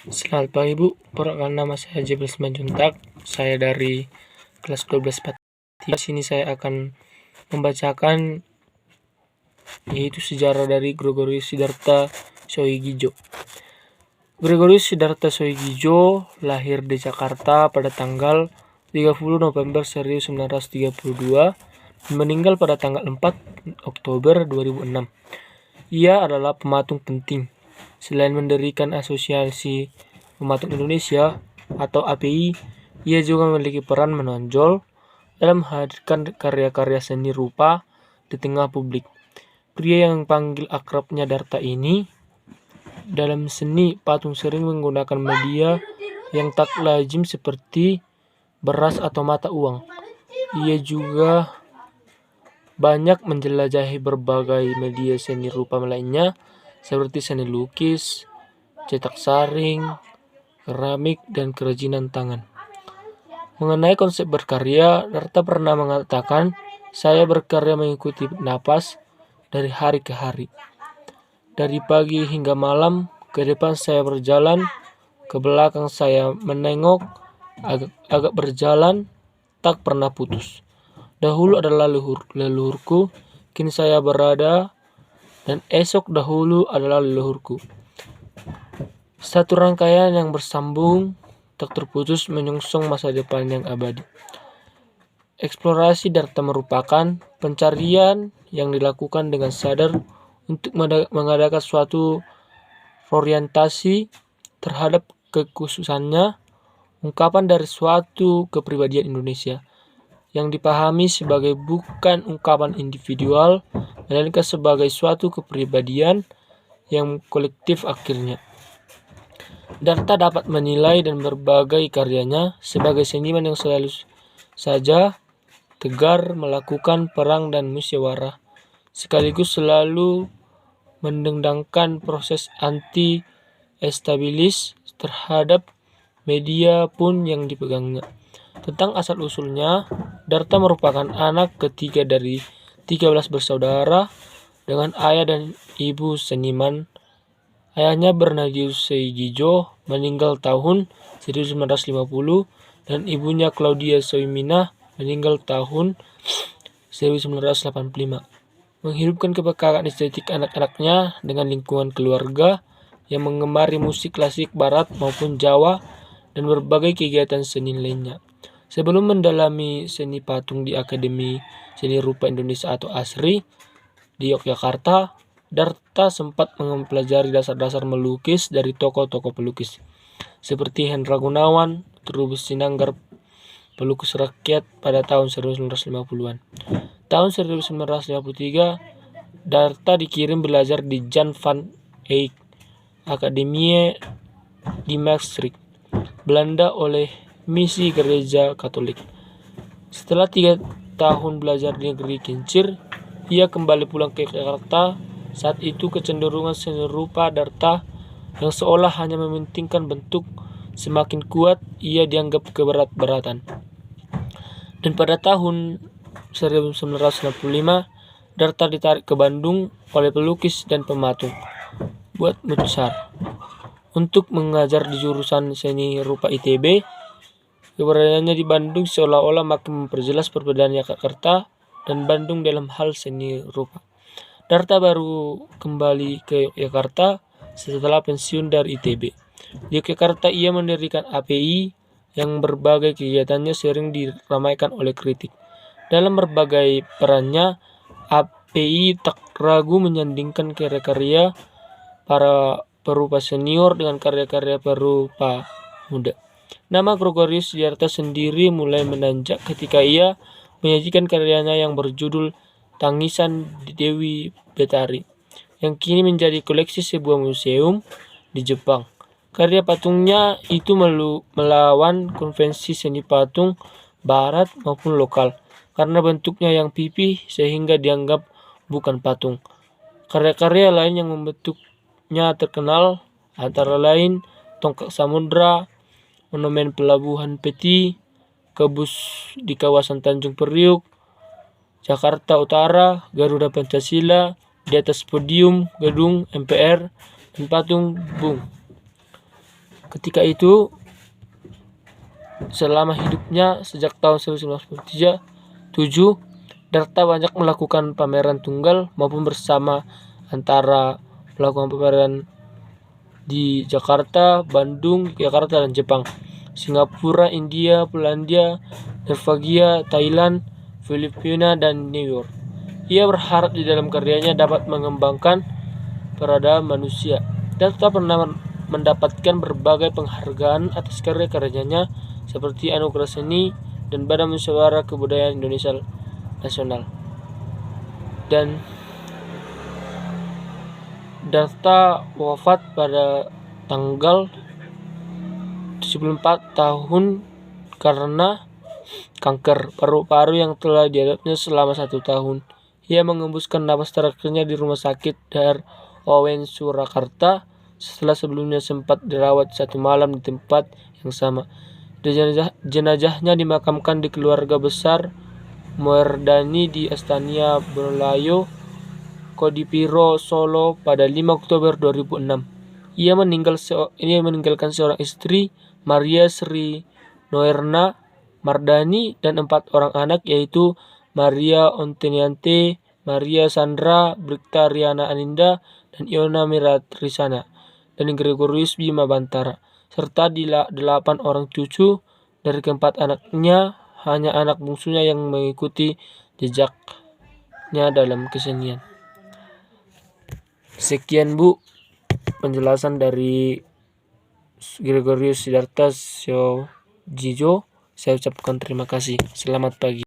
Selamat pagi Bu, perkenalkan nama saya Jibril Simanjuntak. Saya dari kelas 12 IPA 3. Di sini saya akan membacakan yaitu sejarah dari Gregorius Siddhartha Soegijo. Gregorius Siddhartha Soegijo lahir di Jakarta pada tanggal 30 November 1932 dan meninggal pada tanggal 4 Oktober 2006. Ia adalah pematung penting. Selain mendirikan Asosiasi Pematung Indonesia atau API, ia juga memiliki peran menonjol dalam menghadirkan karya-karya seni rupa di tengah publik. Pria yang panggil akrabnya Darta ini dalam seni patung sering menggunakan media yang tak lazim seperti beras atau mata uang. Ia juga banyak menjelajahi berbagai media seni rupa lainnya seperti seni lukis, cetak saring, keramik, dan kerajinan tangan. Mengenai konsep berkarya, Darta pernah mengatakan, "Saya berkarya mengikuti napas dari hari ke hari. Dari pagi hingga malam, ke depan saya berjalan, ke belakang saya menengok, agak berjalan, tak pernah putus. Dahulu adalah leluhurku, kini saya berada, dan esok dahulu adalah leluhurku. Satu rangkaian yang bersambung, tak terputus menyongsong masa depan yang abadi." Eksplorasi Darta merupakan pencarian yang dilakukan dengan sadar untuk mengadakan suatu orientasi terhadap kekhususannya, ungkapan dari suatu kepribadian Indonesia yang dipahami sebagai bukan ungkapan individual, melainkan sebagai suatu kepribadian yang kolektif akhirnya. Darta dapat menilai dan berbagai karyanya sebagai seniman yang selalu saja tegar melakukan perang dan musyawarah, sekaligus selalu mendendangkan proses anti-estabilis terhadap media pun yang dipegangnya. Tentang asal-usulnya, Darta merupakan anak ketiga dari 13 bersaudara dengan ayah dan ibu seniman. Ayahnya Bernardius Soegijo meninggal tahun 1950 dan ibunya Claudia Soeminah meninggal tahun 1985. Menghidupkan kepekaan estetik anak-anaknya dengan lingkungan keluarga yang mengemari musik klasik barat maupun Jawa dan berbagai kegiatan seni lainnya. Sebelum mendalami seni patung di Akademi Seni Rupa Indonesia atau ASRI di Yogyakarta, Darta sempat mempelajari dasar-dasar melukis dari tokoh-tokoh pelukis seperti Hendra Gunawan, Trubus Sinanggar, pelukis rakyat pada tahun 1950-an. Tahun 1953, Darta dikirim belajar di Jan van Eyck Akademie di Maastricht, Belanda oleh Misi Gereja Katolik. Setelah 3 tahun belajar di negeri kincir, ia kembali pulang ke Jakarta. Saat itu kecenderungan seni rupa Darta yang seolah hanya mementingkan bentuk semakin kuat, ia dianggap keberat-beratan. Dan pada tahun 1965, Darta ditarik ke Bandung oleh pelukis dan pematung Buat Mutsar untuk mengajar di jurusan seni rupa ITB. Keberadaannya di Bandung seolah-olah makin memperjelas perbedaan Jakarta dan Bandung dalam hal seni rupa. Darta baru kembali ke Yogyakarta setelah pensiun dari ITB. Di Yogyakarta ia mendirikan API yang berbagai kegiatannya sering diramaikan oleh kritik. Dalam berbagai perannya, API tak ragu menyandingkan karya-karya para perupa senior dengan karya-karya perupa muda. Nama Gregorius Siddhartha sendiri mulai menanjak ketika ia menyajikan karyanya yang berjudul Tangisan Dewi Betari, yang kini menjadi koleksi sebuah museum di Jepang. Karya patungnya itu melawan konvensi seni patung barat maupun lokal karena bentuknya yang pipih sehingga dianggap bukan patung. Karya-karya lain yang membentuknya terkenal antara lain Tongkat Samudra, Monumen Pelabuhan Peti, Kebus di kawasan Tanjung Priuk, Jakarta Utara, Garuda Pancasila, Di Atas Podium Gedung MPR, dan Patung Bung. Ketika itu, selama hidupnya sejak tahun 1947, Darta banyak melakukan pameran tunggal maupun bersama, antara melakukan pameran di Jakarta, Bandung, Jakarta, dan Jepang, Singapura, India, Polandia, Norwegia, Thailand, Filipina, dan New York. Ia berharap di dalam karyanya dapat mengembangkan peradaban manusia. Darta pernah mendapatkan berbagai penghargaan atas karya-karyanya seperti Anugerah Seni dan Badan Musyawarah Kebudayaan Indonesia Nasional. Dan Darta wafat pada tanggal 74 tahun karena kanker paru-paru yang telah dialaminya selama 1 tahun. Ia mengembuskan napas terakhirnya di Rumah Sakit Dr. Owen Surakarta setelah sebelumnya sempat dirawat 1 malam di tempat yang sama. Jenazahnya dimakamkan di keluarga besar Moerdani di Astana Borolayo, Kodipiro, Solo pada 5 Oktober 2006. Ia meninggalkan seorang istri, Maria Sri Noerna Mardani, dan 4 orang anak, yaitu Maria Onteniante, Maria Sandra, Brigta Riana Aninda, dan Iona Miratrisana, dan Gregorius Bima Bantara, serta 8 orang cucu. Dari keempat anaknya, hanya anak bungsunya yang mengikuti jejaknya dalam kesenian. Sekian Bu penjelasan dari Gregorius Sidarta Syojijo. Saya ucapkan terima kasih. Selamat pagi.